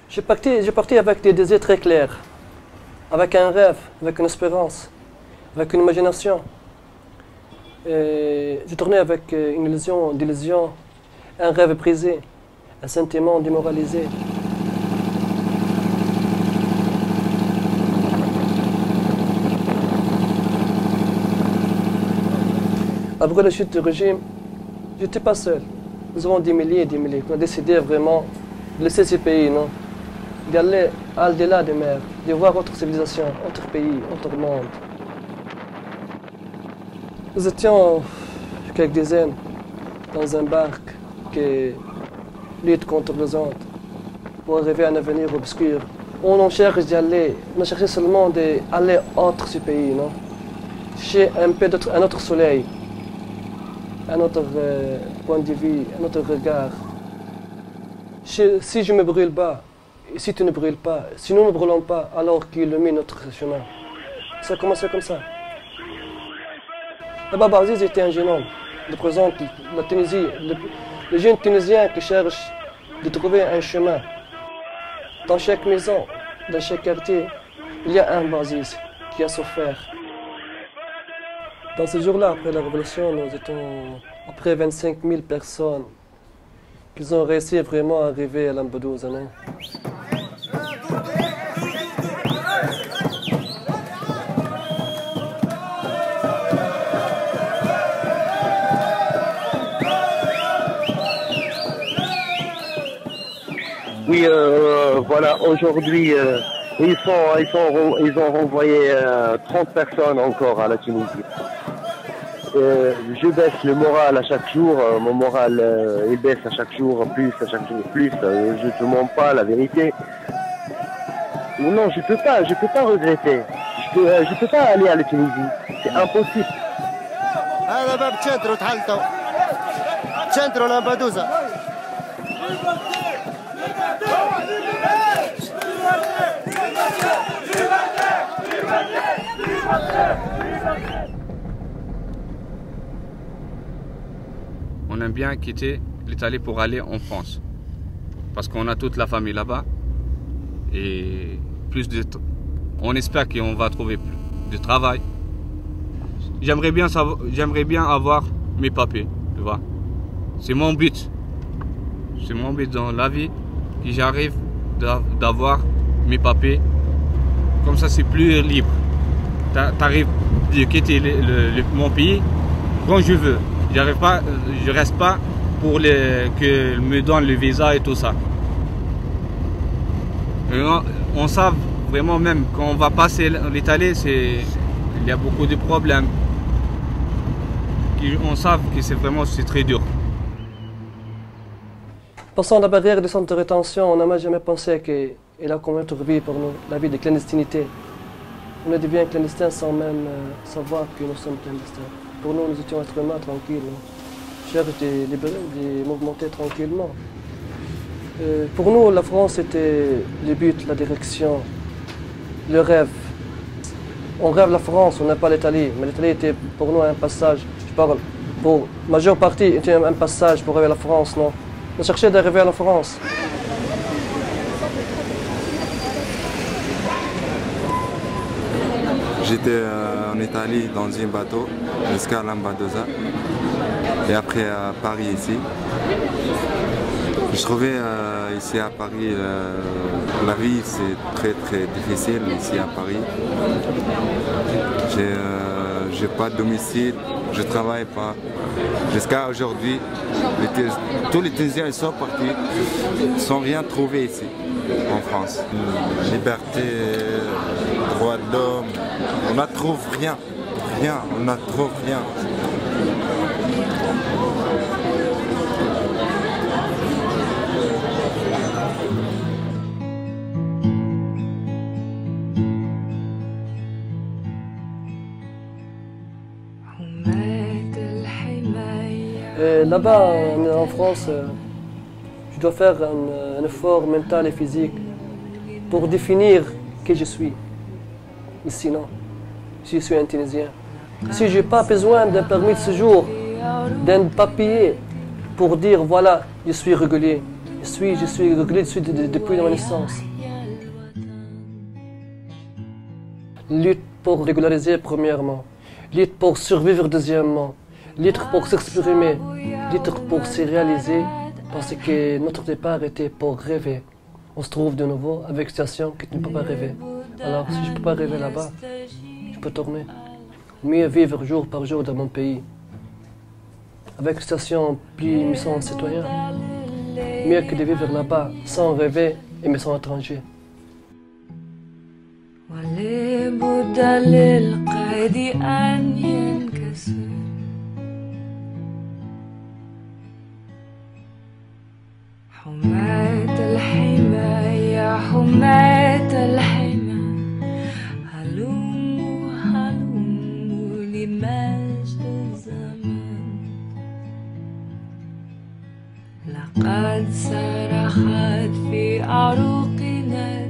J'ai parti avec des désirs très clairs, avec un rêve, avec une espérance, avec une imagination. J'ai tourné avec une d'illusion, un rêve brisé, un sentiment démoralisé. Après la chute du régime, je n'étais pas seul. Nous avons des milliers et des milliers. On a décidé vraiment de laisser ce pays, non? D'aller au-delà des mers, de voir autre civilisation, autre pays, autre monde. Nous étions quelques dizaines dans un barque qui lutte contre les ondes pour arriver à un avenir obscur. On cherche d'y aller, on a cherché seulement d'aller autre ce pays, non? Chercher un autre soleil, un autre point de vue, un autre regard. Si je ne me brûle pas, et si tu ne brûles pas, si nous ne brûlons pas, alors qu'il illumine notre chemin. Ça a commencé comme ça. Baba Aziz était un jeune homme, il représente la Tunisie, le jeune Tunisien qui cherche de trouver un chemin. Dans chaque maison, dans chaque quartier, il y a un Aziz qui a souffert. Dans ce jour-là, après la révolution, nous étions après 25 000 personnes qui ont réussi vraiment à arriver à Lampedusa. Oui, voilà, aujourd'hui, ils ont renvoyé 30 personnes encore à la Tunisie. Je baisse le moral à chaque jour, mon moral il baisse à chaque jour plus, je ne te mens pas la vérité. Non, je peux pas regretter. Je peux pas aller à la Tunisie, c'est impossible. On aime bien quitter l'Italie pour aller en France. Parce qu'on a toute la famille là-bas. Et on espère qu'on va trouver plus de travail. J'aimerais bien avoir mes papiers, tu vois. C'est mon but. C'est mon but dans la vie, que j'arrive d'avoir mes papiers. Comme ça, c'est plus libre. T'arrives de quitter mon pays quand je veux. Je reste pas pour que me donne le visa et tout ça. Et on sait vraiment même quand on va passer l'Italie, il y a beaucoup de problèmes. On sait que c'est très dur. Passant la barrière du centre de rétention, on n'a jamais pensé qu'il a comme une autre vie pour nous, la vie de clandestinité. On devient clandestin sans même savoir que nous sommes clandestins. Pour nous, nous étions extrêmement tranquilles. On cherche de mouvementer tranquillement. Pour nous, la France était le but, la direction, le rêve. On rêve la France, on n'a pas l'Italie. Mais l'Italie était pour nous un passage. Je parle pour la majeure partie, était un passage pour arriver à la France, non? On cherchait d'arriver à la France. J'étais en Italie dans un bateau jusqu'à Lampedusa et après à Paris ici. Je trouvais ici à Paris la vie c'est très difficile ici à Paris. J'ai pas de domicile, je travaille pas. Jusqu'à aujourd'hui, tous les Tunisiens ils sont partis sans rien trouver ici en France. Liberté, droit de l'homme, on ne trouve rien, on ne trouve rien. Là-bas, en France, je dois faire un effort mental et physique pour définir qui je suis. Ici, non. Si je suis un Tunisien. Si je n'ai pas besoin d'un permis de séjour, d'un papier pour dire voilà, je suis régulier. Je suis régulier depuis ma naissance. Lutte pour régulariser premièrement, lutte pour survivre deuxièmement, lutte pour s'exprimer, lutte pour se réaliser parce que notre départ était pour rêver. On se trouve de nouveau avec une situation que tu ne peux pas rêver. Alors si je ne peux pas rêver là-bas, je peux tourner. Mieux vivre jour par jour dans mon pays. Avec une situation plus mission citoyen. Mieux que de vivre là-bas sans rêver et me sans étranger. ولابد للقيد أن ينكسر حماة الحمى يا حماة الحمى هلموا هلموا لمجد الزمان لقد صرخت في أعروقنا